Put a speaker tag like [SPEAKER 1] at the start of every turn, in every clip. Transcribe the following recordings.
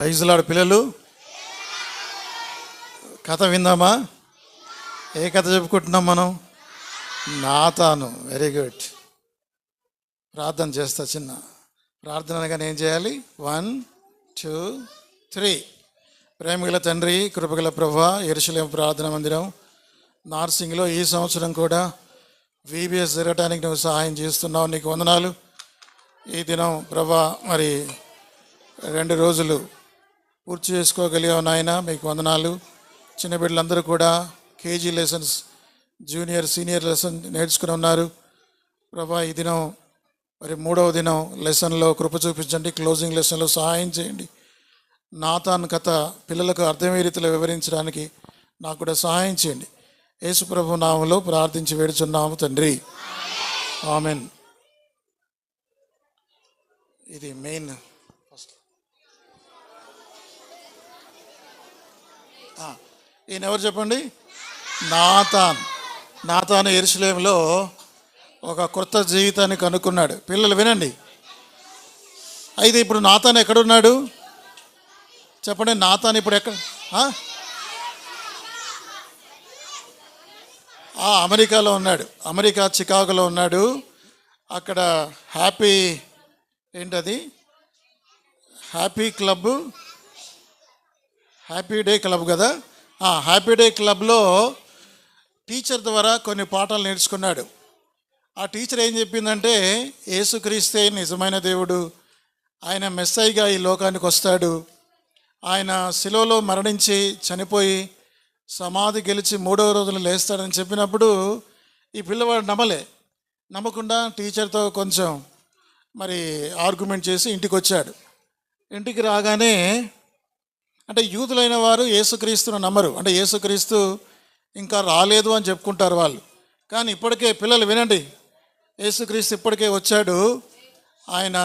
[SPEAKER 1] ప్రైజ్లాడు పిల్లలు, కథ విందామా? ఏ కథ చెప్పుకుంటున్నాం మనం? నాతాను. Very good. ప్రార్థన చేస్తా. చిన్న ప్రార్థన అనగానే ఏం చేయాలి? 1 2 3. ప్రేమగల తండ్రి, కృపగల ప్రభా, యెరూషలేము ప్రార్థన మందిరం నార్సింగ్లో ఈ సంవత్సరం కూడా VBS జరగటానికి నువ్వు సహాయం చేస్తున్నావు. నీకు వందనాలు. ఈ దినం ప్రభా మరి 2 రోజులు పూర్తి చేసుకోగలిగావు నాయన, మీకు వందనాలు. చిన్న బిడ్డలందరూ కూడా KG lessons, junior senior lesson నేర్చుకుని ఉన్నారు ప్రభా. ఈ దినం మరి 3వ దినం లెసన్లో కృప చూపించండి. క్లోజింగ్ లెసన్లో సహాయం చేయండి. నాతాన్ కథ పిల్లలకు అర్థమయ్యే రీతిలో వివరించడానికి నాకు కూడా సహాయం చేయండి. యేసు ప్రభు నామములో ప్రార్థించి వేడుచున్నాము తండ్రి, ఆమెన్. ఇది మెయిన్. ఈయన ఎవరు చెప్పండి? నాతాను యెరూషలేములో ఒక కొత్త జీవితాన్ని కనుక్కున్నాడు. పిల్లలు వినండి. అయితే ఇప్పుడు నాతాను ఎక్కడున్నాడు చెప్పండి? నాతాను ఇప్పుడు ఎక్కడ? అమెరికాలో ఉన్నాడు. అమెరికా చికాగోలో ఉన్నాడు. అక్కడ ఏంటది happy club, happy day club కదా. హ్యాపీ డే క్లబ్లో టీచర్ ద్వారా కొన్ని పాఠాలు నేర్చుకున్నాడు. ఆ టీచర్ ఏం చెప్పిందంటే, యేసుక్రీస్తే నిజమైన దేవుడు, ఆయన మెస్సైగా ఈ లోకానికి వస్తాడు, ఆయన శిలువలో మరణించి చనిపోయి సమాధి గెలిచి 3వ రోజున లేస్తాడని చెప్పినప్పుడు ఈ పిల్లవాడు నమ్మకుండా టీచర్తో కొంచెం మరి ఆర్గ్యుమెంట్ చేసి ఇంటికి వచ్చాడు. ఇంటికి రాగానే అంటే యూదులైన వారు యేసుక్రీస్తును నమ్మరు. అంటే యేసుక్రీస్తు ఇంకా రాలేదు అని చెప్పుకుంటారు వాళ్ళు. కానీ ఇప్పటికే పిల్లలు వినండి, యేసుక్రీస్తు ఇప్పటికే వచ్చాడు. ఆయన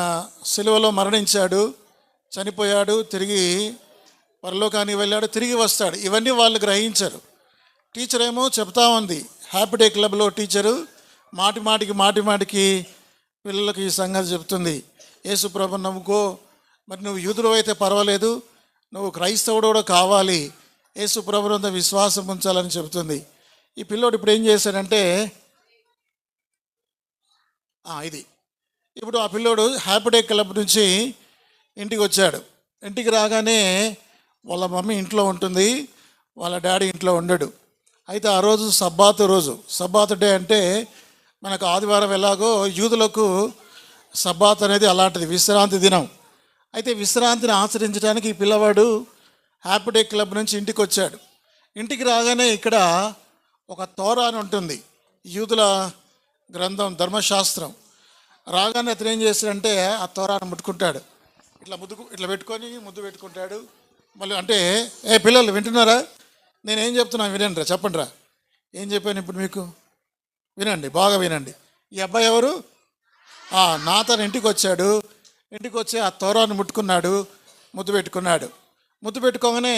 [SPEAKER 1] సిలువలో మరణించాడు, చనిపోయాడు, తిరిగి పరలోకానికి వెళ్ళాడు, తిరిగి వస్తాడు. ఇవన్నీ వాళ్ళు గ్రహించరు. టీచర్ ఏమో చెప్తా ఉంది. హ్యాపీ డే క్లబ్లో టీచరు మాటికి పిల్లలకు ఈ సంగతి చెప్తుంది. యేసు ప్రభువు నమ్ముకో, మరి నువ్వు యూదుడు అయితే పర్వాలేదు, నువ్వు క్రైస్తవుడు కూడా కావాలి, యేసు ప్రభువునందు విశ్వాసం ఉంచాలని చెబుతుంది. ఈ పిల్లోడు ఇప్పుడు ఏం చేశాడంటే ఇప్పుడు ఆ పిల్లోడు హ్యాపీ డే క్లబ్ నుంచి ఇంటికి వచ్చాడు. ఇంటికి రాగానే వాళ్ళ మమ్మీ ఇంట్లో ఉంటుంది, వాళ్ళ డాడీ ఇంట్లో ఉండడు. అయితే ఆ రోజు సబ్బాతు డే అంటే మనకు ఆదివారం ఎలాగో యూదులకు సబ్బాత్ అనేది అలాంటిది, విశ్రాంతి దినం. అయితే విశ్రాంతిని ఆచరించడానికి ఈ పిల్లవాడు హ్యాపీ డే క్లబ్ నుంచి ఇంటికి వచ్చాడు. ఇంటికి రాగానే ఇక్కడ ఒక తోరా అని ఉంటుంది, యూదుల గ్రంథం, ధర్మశాస్త్రం. రాగానే అతను ఏం చేస్తాడంటే ఆ తోరాను ముట్టుకుంటాడు. ఇట్లా పెట్టుకొని ముద్దు పెట్టుకుంటాడు. మళ్ళీ అంటే పిల్లలు వింటున్నారా? నేనేం చెప్తున్నాను వినండి రా, చెప్పండి రా. ఏం చెప్పాను ఇప్పుడు మీకు? వినండి, బాగా వినండి. ఈ అబ్బాయి ఎవరు? నాతాను ఇంటికి వచ్చాడు. ఇంటికి వచ్చి ఆ తోరాను ముట్టుకున్నాడు, ముద్దు పెట్టుకున్నాడు. ముద్దు పెట్టుకోగానే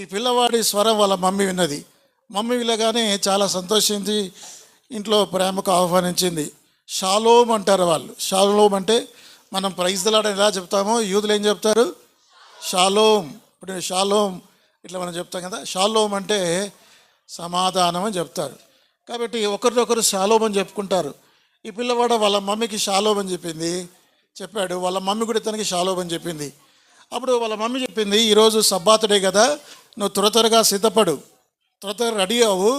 [SPEAKER 1] ఈ పిల్లవాడి స్వరం వాళ్ళ మమ్మీ విన్నది. మమ్మీ వినగానే చాలా సంతోషించి ఇంట్లో ప్రేమకు ఆహ్వానించింది. షాలోమ్ అంటారు వాళ్ళు. షాలోమ్ అంటే మనం ప్రైజ్ ది లార్డ్ ఎలా చెప్తామో యూదులు ఏం చెప్తారు? షాలోమ్. ఇప్పుడు షాలోమ్ ఇట్లా మనం చెప్తాం కదా. షాలోమ్ అంటే సమాధానం అని చెప్తారు. కాబట్టి ఒకరినొకరు షాలోమ్ అని చెప్పుకుంటారు. ఈ పిల్లవాడు వాళ్ళ మమ్మీకి షాలోమ్ అని చెప్పాడు. వాళ్ళ మమ్మీ కూడా తనకి షాలోమ్ అని చెప్పింది. అప్పుడు వాళ్ళ మమ్మీ చెప్పింది, ఈరోజు సబ్బాతు డే కదా, నువ్వు త్వరగా సిద్ధపడు, త్వరగా రెడీ అవ్వు,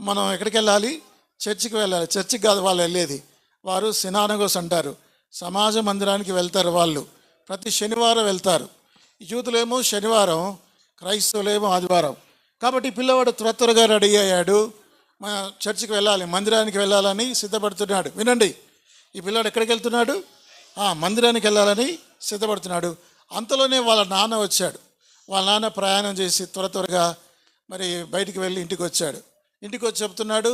[SPEAKER 1] మనం ఎక్కడికి వెళ్ళాలి? చర్చికి వెళ్ళాలి. చర్చికి కాదు వాళ్ళు వెళ్ళేది, వారు సినాగోస్ అంటారు, సమాజ మందిరానికి వెళ్తారు. వాళ్ళు ప్రతి శనివారం వెళ్తారు. యూదులేమో శనివారం, క్రైస్తవులేమో ఆదివారం. కాబట్టి పిల్లవాడు త్వరగా రెడీ అయ్యాడు, మన చర్చికి వెళ్ళాలి, మందిరానికి వెళ్ళాలని సిద్ధపడుతున్నాడు. వినండి, ఈ పిల్లాడు ఎక్కడికి వెళ్తున్నాడు? మందిరానికి వెళ్ళాలని సిద్ధపడుతున్నాడు. అంతలోనే వాళ్ళ నాన్న వచ్చాడు. వాళ్ళ నాన్న ప్రయాణం చేసి త్వరగా మరి బయటికి వెళ్ళి ఇంటికి వచ్చాడు. ఇంటికి వచ్చి చెప్తున్నాడు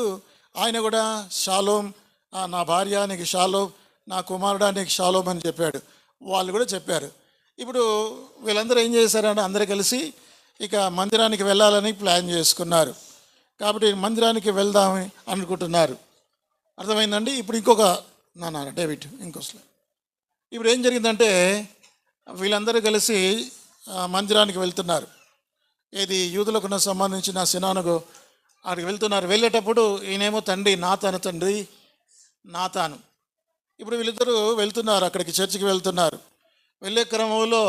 [SPEAKER 1] ఆయన కూడా, షాలోమ్, నా భార్య నీకు షాలోమ్, నా కుమారుడా నీకు షాలోమ్ అని చెప్పాడు. వాళ్ళు కూడా చెప్పారు. ఇప్పుడు వీళ్ళందరూ ఏం చేశారంటే అందరూ కలిసి ఇక మందిరానికి వెళ్ళాలని ప్లాన్ చేసుకున్నారు. కాబట్టి మందిరానికి వెళ్దామని అనుకుంటున్నారు. అర్థమైందండి? ఇప్పుడు ఇంకొక డేవిడ్ ఇంకోసలే ఇప్పుడు ఏం జరిగిందంటే వీళ్ళందరూ కలిసి మందిరానికి వెళ్తున్నారు. ఇది యూదులకు సంబంధించిన సినానుగు అక్కడికి వెళ్తున్నారు. వెళ్ళేటప్పుడు ఈయనేమో తండ్రి నాతాను. ఇప్పుడు వీళ్ళిద్దరూ వెళ్తున్నారు, అక్కడికి చర్చికి వెళ్తున్నారు. వెళ్ళే క్రమంలో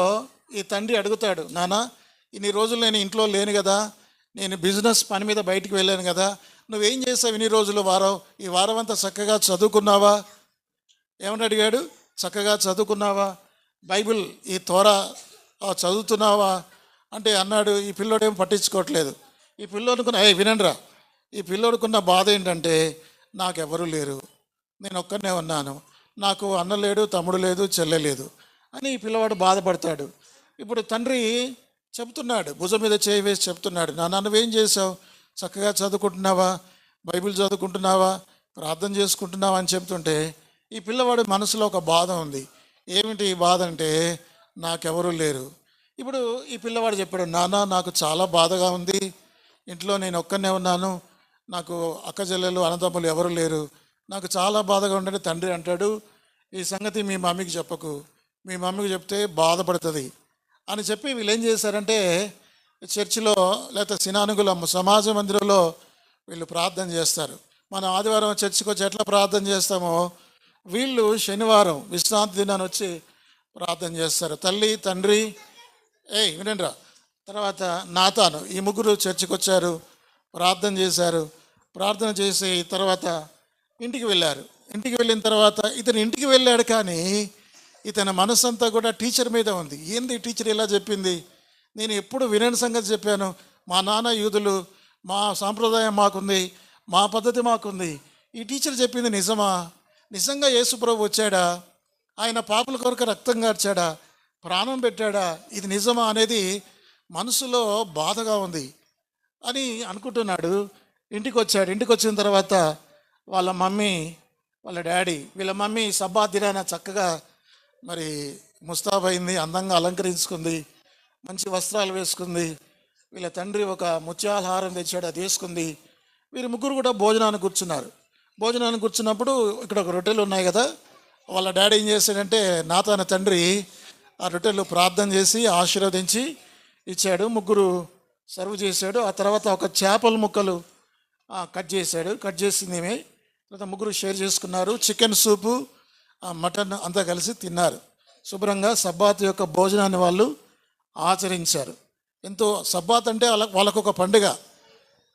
[SPEAKER 1] ఈ తండ్రి అడుగుతాడు, నాన్న ఇన్ని రోజులు నేను ఇంట్లో లేను కదా, నేను బిజినెస్ పని మీద బయటికి వెళ్ళాను కదా, నువ్వేం చేసావు ఇన్ని రోజులు ఈ వారం అంతా చక్కగా చదువుకున్నావా? ఏమని అడిగాడు? చక్కగా చదువుకున్నావా? బైబిల్ ఈ తోరా చదువుతున్నావా అంటే అన్నాడు, ఈ పిల్లోడేం పట్టించుకోవట్లేదు. ఈ పిల్లోడుకున్న వినండిరా, ఈ పిల్లోడుకున్న బాధ ఏంటంటే నాకెవరూ లేరు, నేను ఒక్కనే ఉన్నాను, నాకు అన్న లేడు, తమ్ముడు లేదు, చెల్లె లేదు అని ఈ పిల్లవాడు బాధపడతాడు. ఇప్పుడు తండ్రి చెప్తున్నాడు, భుజం మీద చేయి వేసి చెప్తున్నాడు, నాన్న నువ్వేం చేసావు? చక్కగా చదువుకుంటున్నావా, బైబిల్ చదువుకుంటున్నావా, ప్రార్థన చేసుకుంటున్నావా అని చెప్తుంటే ఈ పిల్లవాడి మనసులో ఒక బాధ ఉంది. ఏమిటి ఈ బాధ అంటే నాకెవరూ లేరు. ఇప్పుడు ఈ పిల్లవాడు చెప్పాడు, నాన్న నాకు చాలా బాధగా ఉంది, ఇంట్లో నేను ఒక్కనే ఉన్నాను, నాకు అక్క చెల్లెలు అన్నదమ్ములు ఎవరు లేరు, నాకు చాలా బాధగా ఉండని తండ్రి అంటాడు, ఈ సంగతి మీ మమ్మీకి చెప్పకు, మీ మమ్మీకి చెప్తే బాధపడుతుంది అని చెప్పి వీళ్ళు ఏం చేశారంటే చర్చిలో లేకపోతే సినానుగుల సమాజ మందిరంలో వీళ్ళు ప్రార్థన చేస్తారు. మనం ఆదివారం చర్చికి వచ్చి ఎట్లా ప్రార్థన చేస్తామో వీళ్ళు శనివారం విశ్రాంతి దినాన్ని వచ్చి ప్రార్థన చేస్తారు. తల్లి తండ్రి వినండిరా, తర్వాత నాతాను, ఈ ముగ్గురు చర్చికి వచ్చారు, ప్రార్థన చేశారు. ప్రార్థన చేసి తర్వాత ఇంటికి వెళ్ళారు. ఇంటికి వెళ్ళిన తర్వాత ఇతను ఇంటికి వెళ్ళాడు, కానీ ఇతని మనసంతా కూడా టీచర్ మీద ఉంది. ఏంది టీచర్ ఇలా చెప్పింది, నేను ఎప్పుడు వినని సంగతి చెప్పాను, మా నాన్న యూదులు, మా సాంప్రదాయం మాకుంది, మా పద్ధతి మాకుంది, ఈ టీచర్ చెప్పింది నిజమా? నిజంగా యేసుప్రభు వచ్చాడా? ఆయన పాపుల కొరకు రక్తం కార్చాడా, ప్రాణం పెట్టాడా? ఇది నిజమా అనేది మనసులో బాధగా ఉంది అని అనుకుంటున్నాడు. ఇంటికి వచ్చాడు. ఇంటికి వచ్చిన తర్వాత వాళ్ళ మమ్మీ, వాళ్ళ డాడీ, వీళ్ళ మమ్మీ సబ్బాత్ దినాన చక్కగా మరి ముస్తాబైంది, అందంగా అలంకరించుకుంది, మంచి వస్త్రాలు వేసుకుంది. వీళ్ళ తండ్రి ఒక ముత్యాలహారం తెచ్చాడు, అది వేసుకుంది. వీరు ముగ్గురు కూడా భోజనానికి కూర్చున్నారు. భోజనానికి కూర్చున్నప్పుడు ఇక్కడ ఒక రొట్టెలు ఉన్నాయి కదా, వాళ్ళ డాడీ ఏం చేశాడంటే నాతాన తండ్రి ఆ రొట్టెలు ప్రార్థన చేసి ఆశీర్వదించి ఇచ్చాడు. ముగ్గురు సర్వ్ చేశాడు. ఆ తర్వాత ఒక చేపల ముక్కలు కట్ చేశాడు. కట్ చేసింది ఏమే, తర్వాత ముగ్గురు షేర్ చేసుకున్నారు. చికెన్ సూపు, మటన్ అంతా కలిసి తిన్నారు. శుభ్రంగా సబ్బాత్ యొక్క భోజనాన్ని వాళ్ళు ఆచరించారు. ఎంతో సబ్బాత్ అంటే వాళ్ళకు ఒక పండుగ.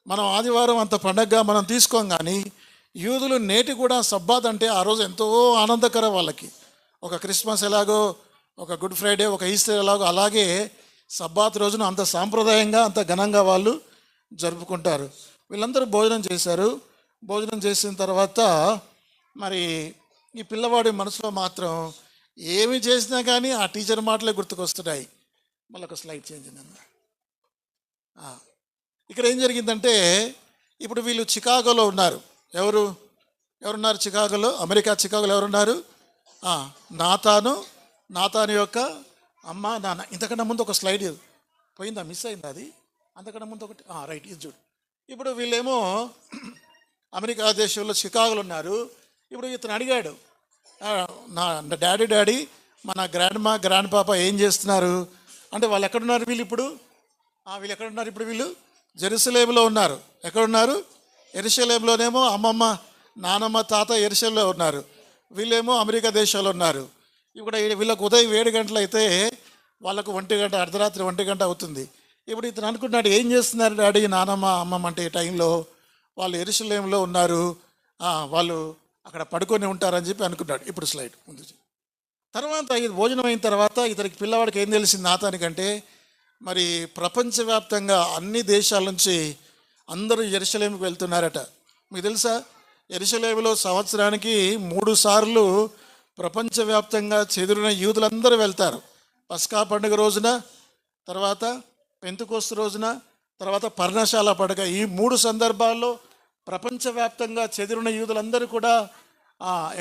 [SPEAKER 1] మనం ఆదివారం అంత పండుగగా మనం తీసుకోం, కానీ యూదులు నేటి కూడా సబ్బాత్ అంటే ఆ రోజు ఎంతో ఆనందకరం వాళ్ళకి. ఒక క్రిస్మస్ ఎలాగో, ఒక గుడ్ ఫ్రైడే, ఒక ఈస్టర్ ఎలాగో, అలాగే సబ్బాత్ రోజున అంత సాంప్రదాయంగా అంత ఘనంగా వాళ్ళు జరుపుకుంటారు. వీళ్ళందరూ భోజనం చేశారు. భోజనం చేసిన తర్వాత మరి ఈ పిల్లవాడి మనసులో మాత్రం ఏమి చేసినా కానీ ఆ టీచర్ మాటలే గుర్తుకొస్తున్నాయి. మళ్ళీ ఒక స్లైడ్ చేంజ్ అయిందన్న. ఇక్కడ ఏం జరిగిందంటే ఇప్పుడు వీళ్ళు చికాగోలో ఉన్నారు. ఎవరున్నారు చికాగోలో? అమెరికా చికాగోలో ఎవరున్నారు? నాతాను యొక్క అమ్మ నాన్న. ఇంతకన్నా ముందు ఒక స్లైడ్ పోయిందా, మిస్ అయిందా అది? అంతకన్నా ముందు ఒకటి రైట్, ఇది చూడు. ఇప్పుడు వీళ్ళేమో అమెరికా దేశంలో చికాగోలో ఉన్నారు. ఇప్పుడు ఇతను అడిగాడు, నా డాడీ మన గ్రాండ్ పాప ఏం చేస్తున్నారు అంటే, వాళ్ళు ఎక్కడున్నారు వీళ్ళు ఇప్పుడు? వీళ్ళు ఎక్కడున్నారు ఇప్పుడు? వీళ్ళు జెరూసలేములో ఉన్నారు. ఎక్కడున్నారు? యెరూషలేములోనేమో అమ్మమ్మ, నానమ్మ, తాత యెరూషలేములో ఉన్నారు. వీళ్ళేమో అమెరికా దేశంలో ఉన్నారు. ఇప్పుడు వీళ్ళకు ఉదయం 7 గంటలు అయితే వాళ్ళకు 1 గంట, అర్ధరాత్రి 1 గంట అవుతుంది. ఇప్పుడు ఇతను అనుకుంటున్నాడు, ఏం చేస్తున్నారు డాడీ, నానమ్మ, అమ్మమ్మ అంటే ఈ టైంలో? వాళ్ళు యెరూషలేములో ఉన్నారు, వాళ్ళు అక్కడ పడుకొని ఉంటారని చెప్పి అనుకున్నాడు. ఇప్పుడు స్లైడ్ ముందు. తర్వాత ఇది భోజనం అయిన తర్వాత ఇతనికి పిల్లవాడికి ఏం తెలిసింది నాతానికంటే, మరి ప్రపంచవ్యాప్తంగా అన్ని దేశాల నుంచి అందరూ యెరూషలేముకి వెళ్తున్నారట. మీకు తెలుసా, యెరూషలేములో సంవత్సరానికి 3 సార్లు ప్రపంచవ్యాప్తంగా చెదిరిన యూదులందరూ వెళ్తారు. పస్కా పండుగ రోజున, తర్వాత పెంతెకోస్తు రోజున, తర్వాత పర్ణశాల పండుగ. ఈ 3 సందర్భాల్లో ప్రపంచవ్యాప్తంగా చెదిరిన యూదులందరూ కూడా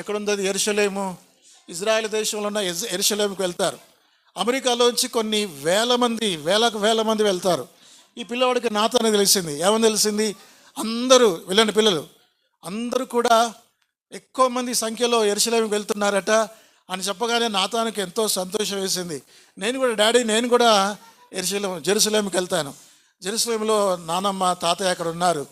[SPEAKER 1] ఎక్కడుంది అది? యెరూషలేము, ఇజ్రాయెల్ దేశంలో ఉన్న యెరూషలేముకి వెళ్తారు. అమెరికాలోంచి కొన్ని వేల మంది వెళ్తారు. ఈ పిల్లవాడికి నాతాను తెలిసింది. ఏమని తెలిసింది? అందరూ వెళ్ళండి పిల్లలు అందరూ కూడా ఎక్కువ మంది సంఖ్యలో యెరూషలేముకి వెళ్తున్నారట. అని చెప్పగానే నాతానుకి ఎంతో సంతోషం వేసింది. డాడీ నేను కూడా జెరూసలేంకి వెళ్తాను. జెరూసలేంలో నానమ్మ తాతయ్య అక్కడ ఉన్నారు,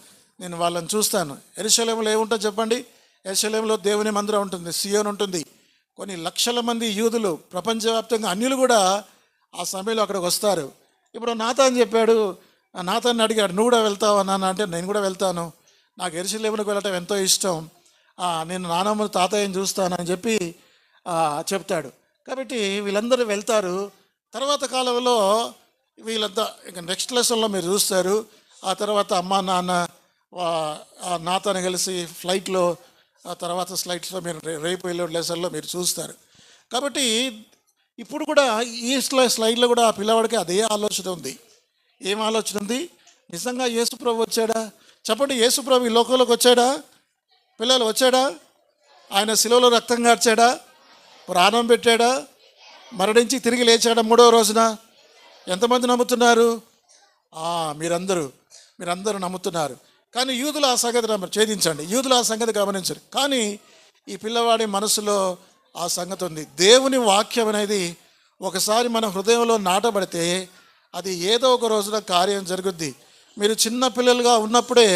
[SPEAKER 1] నేను వాళ్ళని చూస్తాను. యెరూషలేములో ఏముంటుంది చెప్పండి? యెరూషలేములో దేవుని మందిరం ఉంటుంది, సియోన్ ఉంటుంది. కొన్ని లక్షల మంది యూదులు, ప్రపంచవ్యాప్తంగా అన్యులు కూడా ఆ సమయంలో అక్కడికి వస్తారు. ఇప్పుడు నాతాన్ చెప్పాడు, నాతాన్ని అడిగాడు, నువ్వు కూడా వెళ్తావా నాన్న అంటే, నేను కూడా వెళ్తాను, నాకు యెరూషలేములకు వెళ్ళటం ఎంతో ఇష్టం, నేను నానమ్మ తాతయ్యని చూస్తానని చెప్పి చెప్తాడు. కాబట్టి వీళ్ళందరూ వెళ్తారు. తర్వాత కాలంలో వీళ్ళంతా ఇక నెక్స్ట్ లెసన్లో మీరు చూస్తారు. ఆ తర్వాత అమ్మ నాన్న నాతోని కలిసి ఫ్లైట్లో, ఆ తర్వాత స్లైడ్స్లో మీరు రేపు వెళ్ళే లెసన్లో మీరు చూస్తారు. కాబట్టి ఇప్పుడు కూడా ఈ స్లైడ్లో కూడా ఆ పిల్లవాడికి అదే ఆలోచన ఉంది. ఏం ఆలోచన ఉంది? నిజంగా యేసుప్రభు వచ్చాడా? చెప్పండి, యేసుప్రభు ఈ లోకంలోకి వచ్చాడా? పిల్లలు వచ్చాడా? ఆయన శిలువలో రక్తం కార్చాడా? ప్రాణం పెట్టాడా? మరణించి తిరిగి లేచాడా మూడవ రోజున? ఎంతమంది నమ్ముతున్నారు? మీరందరూ నమ్ముతున్నారు. కానీ యూదులు ఆ సంగతి ఛేదించండి, యూదులు ఆ సంగతి గమనించరు. కానీ ఈ పిల్లవాడి మనసులో ఆ సంగతి ఉంది. దేవుని వాక్యం అనేది ఒకసారి మన హృదయంలో నాటబడితే అది ఏదో ఒక రోజున కార్యం జరుగుద్ది. మీరు చిన్న పిల్లలుగా ఉన్నప్పుడే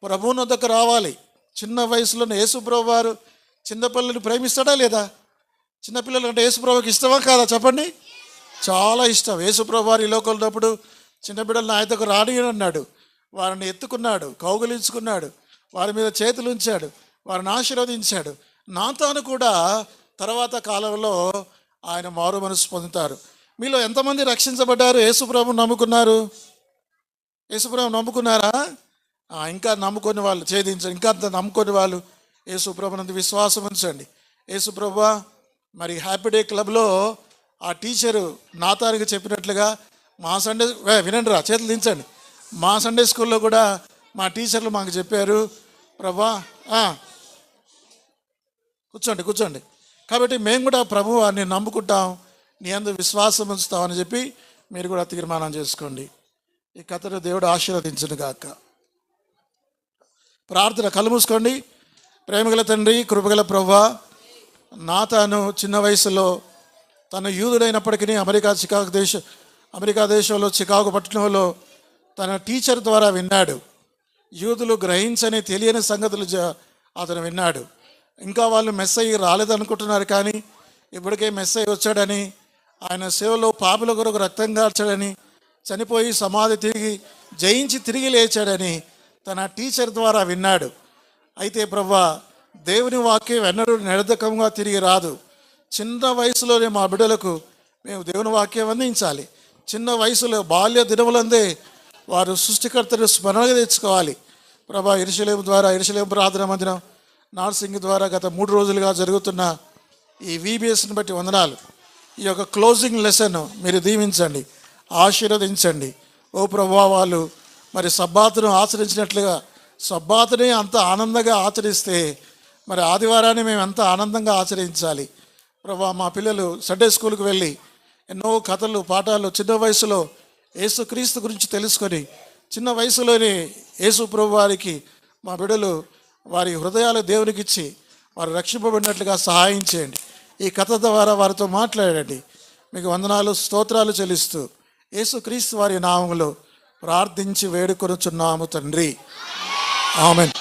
[SPEAKER 1] ప్రభువుని వద్దకు రావాలి. చిన్న వయసులోనే యేసుప్రభు వారు చిన్నపిల్లల్ని ప్రేమిస్తాడా లేదా? చిన్నపిల్లలు అంటే యేసుప్రభుకి ఇష్టమా కాదా చెప్పండి? చాలా ఇష్టం. యేసుప్రభు వారు ఈ లోకంలో ఉన్నప్పుడు చిన్న బిడ్డలను ఆయనకు రాని అన్నాడు, వారిని ఎత్తుకున్నాడు, కౌగిలించుకున్నాడు, వారి మీద చేతులు ఉంచాడు, వారిని ఆశీర్వదించాడు. నాతాను కూడా తర్వాత కాలంలో ఆయన మారు మనసు పొందుతారు. మీలో ఎంతమంది రక్షించబడ్డారు? యేసుప్రభుని నమ్ముకున్నారు? యేసుప్రభు నమ్ముకున్నారా? ఇంకా నమ్ముకొని వాళ్ళు ఛేదించండి. ఇంకా అంత నమ్ముకొని వాళ్ళు యేసుప్రభునందు విశ్వాసం ఉంచండి. యేసుప్రభు మరి హ్యాపీ డే క్లబ్లో ఆ టీచరు నాతానికి చెప్పినట్లుగా మా సండే వినండి రా, చేతులు దించండి. మా సండే స్కూల్లో కూడా మా టీచర్లు మాకు చెప్పారు, ప్రభా కూర్చోండి. కాబట్టి మేము కూడా ప్రభు వారిని నమ్ముకుంటాం, నీ అందు విశ్వాసం ఉంచుతామని చెప్పి మీరు కూడా తీర్మానం చేసుకోండి. ఈ కథను దేవుడు ఆశీర్వదించును గాక. ప్రార్థన. కళ్ళు మూసుకోండి. ప్రేమగల తండ్రి, కృపగల ప్రభువా, నాతాను చిన్న వయసులో తను యూదుడైనప్పటికీ అమెరికా దేశంలో చికాగో పట్టణంలో తన టీచర్ ద్వారా విన్నాడు. యూదులు గ్రహించని తెలియని సంగతులు అతను విన్నాడు. ఇంకా వాళ్ళు మెస్సయ్య రాలేదనుకుంటున్నారు, కానీ ఇప్పటికే మెస్సయ్య వచ్చాడని, ఆయన సేవలో పాపుల కొరకు రక్తం కార్చాడని, చనిపోయి సమాధి జయించి తిరిగి లేచాడని తన టీచర్ ద్వారా విన్నాడు. అయితే ప్రభువా, దేవుని వాక్యం ఎన్నడూ నిరర్ధకంగా తిరిగి రాదు. చిన్న వయసులోనే మా బిడ్డలకు మేము దేవుని వాక్యం అందించాలి. చిన్న వయసులో బాల్య దినములందే వారు సృష్టికర్తను స్మరణగా తెచ్చుకోవాలి. ప్రభా, యెరూషలేము ప్రార్థన మందిరం నార్సింగ్ ద్వారా గత 3 రోజులుగా జరుగుతున్న ఈ VBSని బట్టి వందనాలు. ఈ యొక్క క్లోజింగ్ లెసన్ మీరు దీవించండి, ఆశీర్వదించండి. ఓ ప్రభువా, వాళ్ళు మరి సబ్బాతును ఆచరించినట్లుగా సబ్బాతుని అంత ఆనందంగా ఆచరిస్తే మరి ఆదివారాన్ని మేము ఎంత ఆనందంగా ఆచరించాలి. ప్రభువా, మా పిల్లలు సండే స్కూల్కి వెళ్ళి ఎన్నో కథలు పాఠాలు చిన్న వయసులో యేసుక్రీస్తు గురించి తెలుసుకొని చిన్న వయసులోనే యేసు ప్రభు వారికి మా బిడ్డలు వారి హృదయాలు దేవునికి ఇచ్చి వారు రక్షింపబడినట్లుగా సహాయం చేయండి. ఈ కథ ద్వారా వారితో మాట్లాడండి. మీకు వందనాలు, స్తోత్రాలు చెల్లిస్తూ యేసుక్రీస్తు వారి నామములో ప్రార్థించి వేడుకొనుచున్నాము తండ్రి. ఆమెన్.